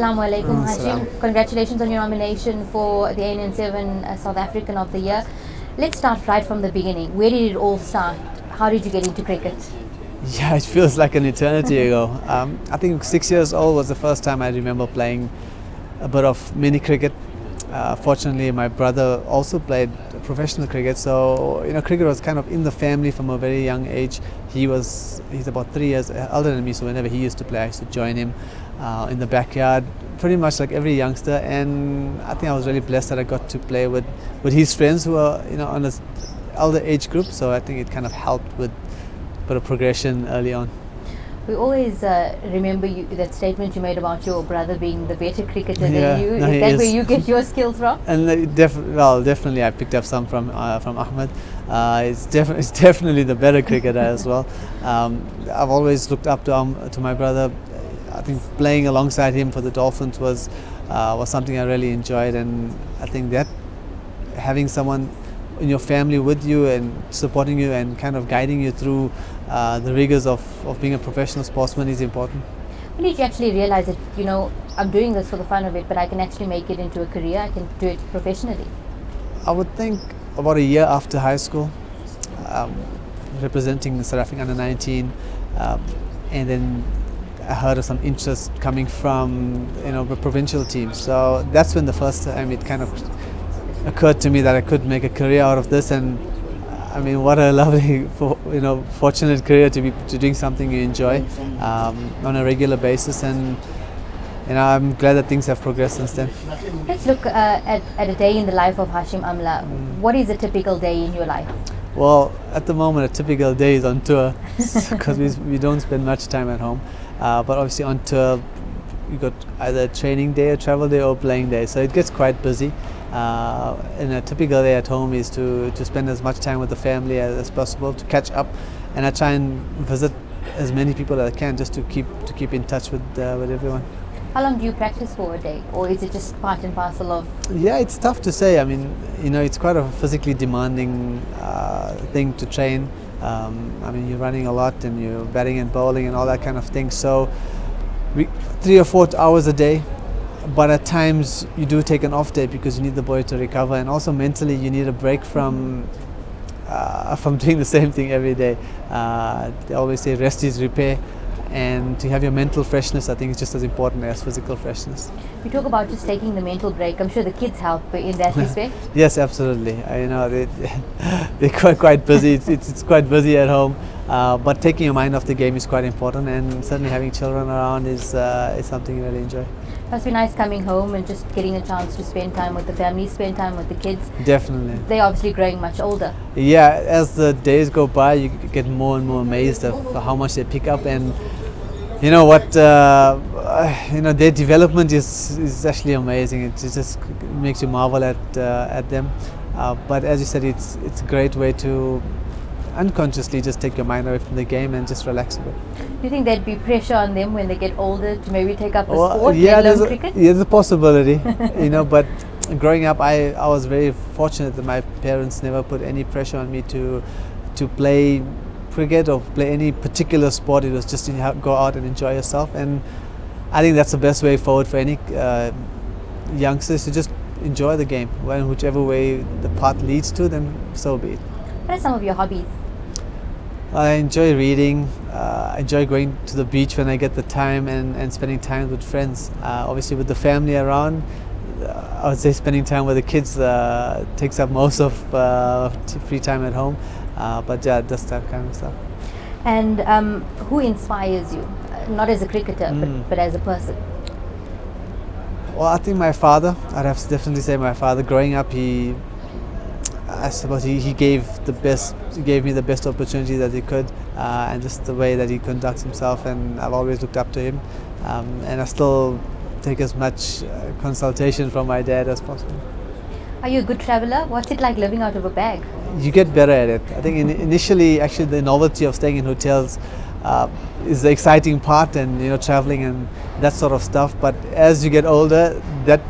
Assalamu alaikum, Hashim. Congratulations on your nomination for the ANN7 South African of the Year. Let's start right from the beginning. Where did it all start? How did you get into cricket? Yeah, it feels like an eternity ago. I think 6 years old was the first time I remember playing a bit of mini cricket. Fortunately, my brother also played professional cricket, so cricket was kind of in the family from a very young age. He's about 3 years older than me, so whenever he used to play, I used to join him in the backyard, pretty much like every youngster. And I think I was really blessed that I got to play with his friends who are on an older age group. So I think it kind of helped with a bit of progression early on. We always remember that statement you made about your brother being the better cricketer than you. No, is that where you get your skills from? And definitely I picked up some from Ahmed. It's definitely the better cricketer as well. I've always looked up to my brother. I think playing alongside him for the Dolphins was something I really enjoyed, and I think that having someone in your family with you and supporting you and kind of guiding you through the rigors of being a professional sportsman is important. When did you actually realize that, I'm doing this for the fun of it, but I can actually make it into a career, I can do it professionally? I would think about a year after high school, representing the South African under-19, and then I heard of some interest coming from the provincial teams. So that's when the first time it kind of occurred to me that I could make a career out of this. And I mean, what a lovely, fortunate career to be doing something you enjoy on a regular basis. And I'm glad that things have progressed since then. Let's look at a day in the life of Hashim Amla. What is a typical day in your life? Well, at the moment, a typical day is on tour because we don't spend much time at home. But obviously on tour, you got either a training day, a travel day, or playing day. So it gets quite busy. And a typical day at home is to spend as much time with the family as possible, to catch up, and I try and visit as many people as I can just to keep in touch with everyone. How long do you practice for a day, or is it just part and parcel of? Yeah, it's tough to say. I mean, it's quite a physically demanding thing to train. I mean, you're running a lot and you're batting and bowling and all that kind of thing. So 3 or 4 hours a day. But at times you do take an off day because you need the body to recover, and also mentally you need a break from doing the same thing every day. They always say rest is repair, and to have your mental freshness, I think, is just as important as physical freshness. We talk about just taking the mental break. I'm sure the kids help in that respect. Yes, absolutely. They're quite busy. It's quite busy at home, but taking your mind off the game is quite important, and certainly having children around is something you really enjoy. It must be nice coming home and just getting a chance to spend time with the family, spend time with the kids. Definitely. They're obviously growing much older. Yeah, as the days go by, you get more and more amazed at how much they pick up, and their development is actually amazing. It just makes you marvel at them. But as you said, it's a great way to unconsciously just take your mind away from the game and just relax a bit. Do you think there'd be pressure on them when they get older to maybe take up a sport, yeah, like learn cricket? There's a possibility, but growing up, I was very fortunate that my parents never put any pressure on me to play cricket or play any particular sport. It was just go out and enjoy yourself, and I think that's the best way forward for any youngsters, to just enjoy the game. Whichever way the path leads to, then so be it. What are some of your hobbies? I enjoy reading. I enjoy going to the beach when I get the time, and spending time with friends. Obviously with the family around, I would say spending time with the kids takes up most of free time at home. But yeah, just that kind of stuff. And who inspires you? Not as a cricketer, but as a person? Well, I think my father. I'd have to definitely say my father. Growing up, I suppose he gave me the best opportunity that he could, and just the way that he conducts himself, and I've always looked up to him, and I still take as much consultation from my dad as possible. Are you a good traveller? What's it like living out of a bag? You get better at it. I think initially, actually, the novelty of staying in hotels is the exciting part, and traveling and that sort of stuff. But as you get older, that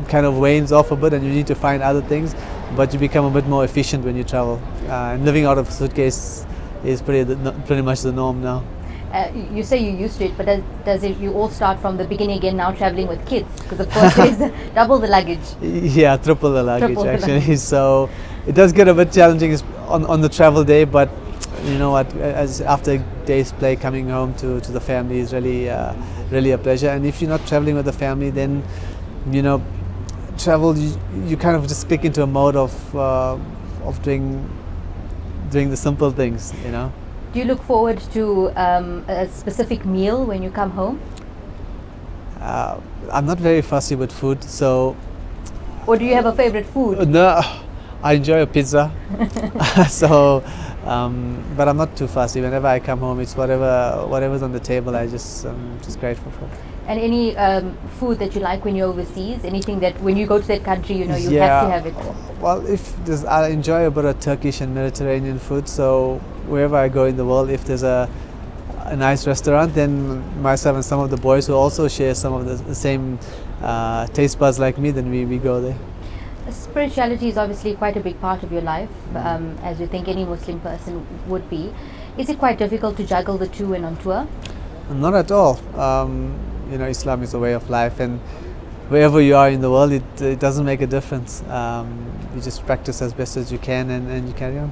kind of wanes off a bit, and you need to find other things. But you become a bit more efficient when you travel. And living out of a suitcase is pretty much the norm now. You say you used to it, but does it? You all start from the beginning again now, traveling with kids? Because of course there's double the luggage. Yeah, triple the luggage Triple the actually. luggage. So it does get a bit challenging on the travel day, but you know what? As after a day's play, coming home to the family is really a pleasure. And if you're not traveling with the family, then you know, travel you kind of just click into a mode of doing the simple things. You know. Do you look forward to a specific meal when you come home? I'm not very fussy with food, so Or do you have a favorite food? no, I enjoy a pizza. So, but I'm not too fussy. Whenever I come home, it's whatever's on the table. I just grateful for. And any food that you like when you're overseas? Anything that when you go to that country, you know, you Yeah. have to have it? Well, I enjoy a bit of Turkish and Mediterranean food. So wherever I go in the world, if there's a nice restaurant, then myself and some of the boys who also share some of the same taste buds like me, then we go there. Spirituality is obviously quite a big part of your life, as you think any Muslim person would be. Is it quite difficult to juggle the two when on tour? Not at all. You know, Islam is a way of life, and wherever you are in the world, it doesn't make a difference. You just practice as best as you can, and you carry on.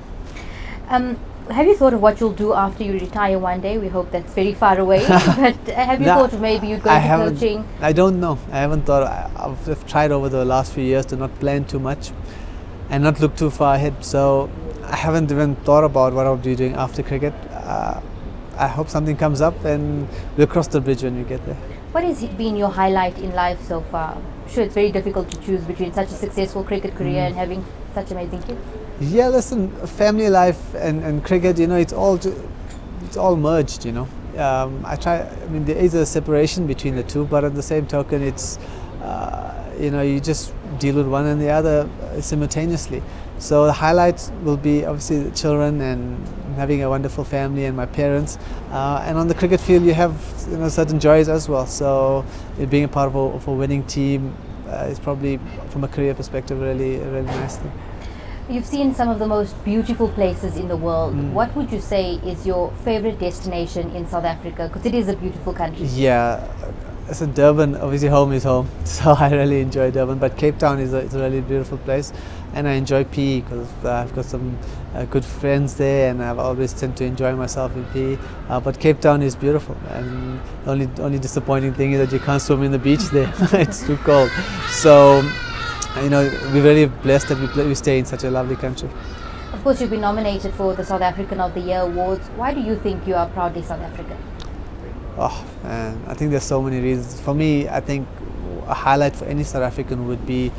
Have you thought of what you'll do after you retire one day? We hope that's very far away. But have you No, thought of maybe you'd go into coaching? I don't know. I haven't thought. I've tried over the last few years to not plan too much and not look too far ahead. So I haven't even thought about what I'll be doing after cricket. I hope something comes up, and we'll cross the bridge when we get there. What has been your highlight in life so far? I'm sure it's very difficult to choose between such a successful cricket career and having such amazing kids. Yeah, listen, family life and cricket, you know, it's all merged, you know. I mean, there is a separation between the two, but at the same token, it's, you know, you just deal with one and the other simultaneously. So the highlights will be obviously the children and having a wonderful family and my parents. And on the cricket field, you have, you know, certain joys as well. So being a part of a winning team is probably, from a career perspective, really nice thing. You've seen some of the most beautiful places in the world. What would you say is your favorite destination in South Africa? Because it is a beautiful country. Yeah, so Durban, obviously home is home, so I really enjoy Durban. But Cape Town is a really beautiful place, and I enjoy PE because I've got some good friends there, and I've always tend to enjoy myself in PE. But Cape Town is beautiful, and the only disappointing thing is that you can't swim in the beach there. It's too cold. So, you know, we're very blessed that we stay in such a lovely country. Of course, you've been nominated for the South African of the Year awards. Why do you think you are proudly South African? Oh man, I think there's so many reasons. For me, I think a highlight for any South African would be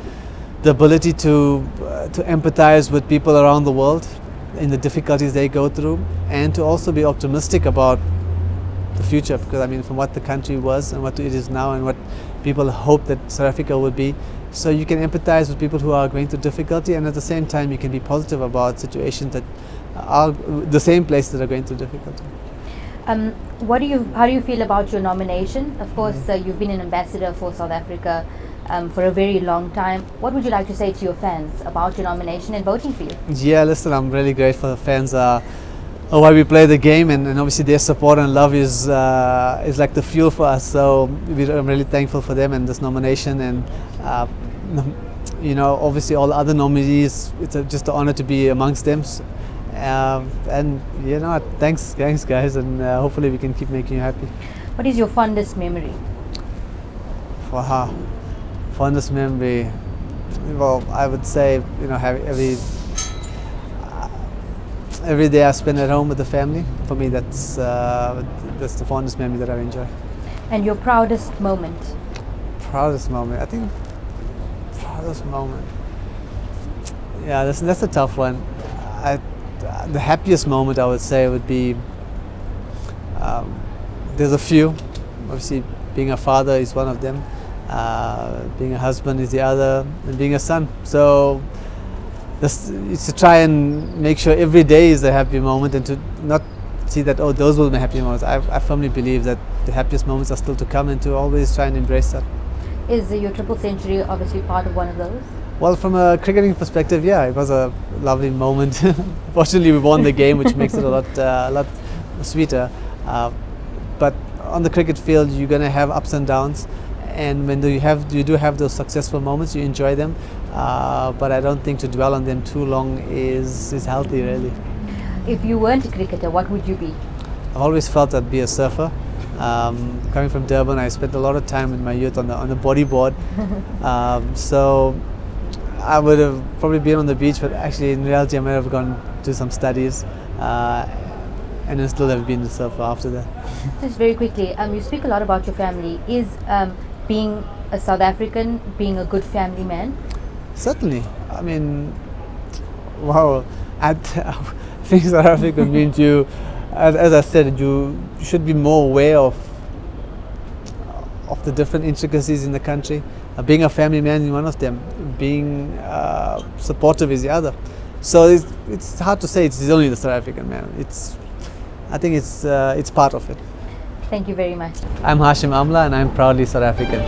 the ability to empathize with people around the world in the difficulties they go through, and to also be optimistic about the future. Because I mean, from what the country was and what it is now, and what people hope that South Africa would be. So you can empathize with people who are going through difficulty, and at the same time you can be positive about situations that are the same place that are going through difficulty. How do you feel about your nomination? Of course, you've been an ambassador for South Africa for a very long time. What would you like to say to your fans about your nomination and voting for you? Yeah, listen, I'm really grateful. The fans are why we play the game, and obviously their support and love is like the fuel for us. So I'm really thankful for them and this nomination, and you know, obviously all the other nominees. It's just an honor to be amongst them. And you know, thanks guys, and hopefully we can keep making you happy. What is your fondest memory? Wow, fondest memory. Well, I would say, you know, every day I spend at home with the family. For me, that's the fondest memory that I enjoy. And your proudest moment? Proudest moment, I think. Proudest moment. Yeah, that's a tough one. The happiest moment, I would say, would be. There's a few. Obviously, being a father is one of them. Being a husband is the other, and being a son. So. It's to try and make sure every day is a happy moment, and to not see that, oh, those will be happy moments. I firmly believe that the happiest moments are still to come, and to always try and embrace that. Is your triple century obviously part of one of those? Well, from a cricketing perspective, yeah, it was a lovely moment. Fortunately, we won the game, which makes it a lot sweeter. but on the cricket field, you're going to have ups and downs. And when you do have those successful moments, you enjoy them. But I don't think to dwell on them too long is healthy, really. If you weren't a cricketer, what would you be? I've always felt I'd be a surfer. Coming from Durban, I spent a lot of time in my youth on the bodyboard. So I would have probably been on the beach, but actually in reality I might have gone to some studies and then still have been a surfer after that. Just very quickly, you speak a lot about your family. Is being a South African, being a good family man? Certainly. I mean, wow. I think South Africa means you, as I said, you should be more aware of the different intricacies in the country. Being a family man is one of them. Being supportive is the other. So it's hard to say it's only the South African man. I think it's part of it. Thank you very much. I'm Hashim Amla and I'm proudly South African.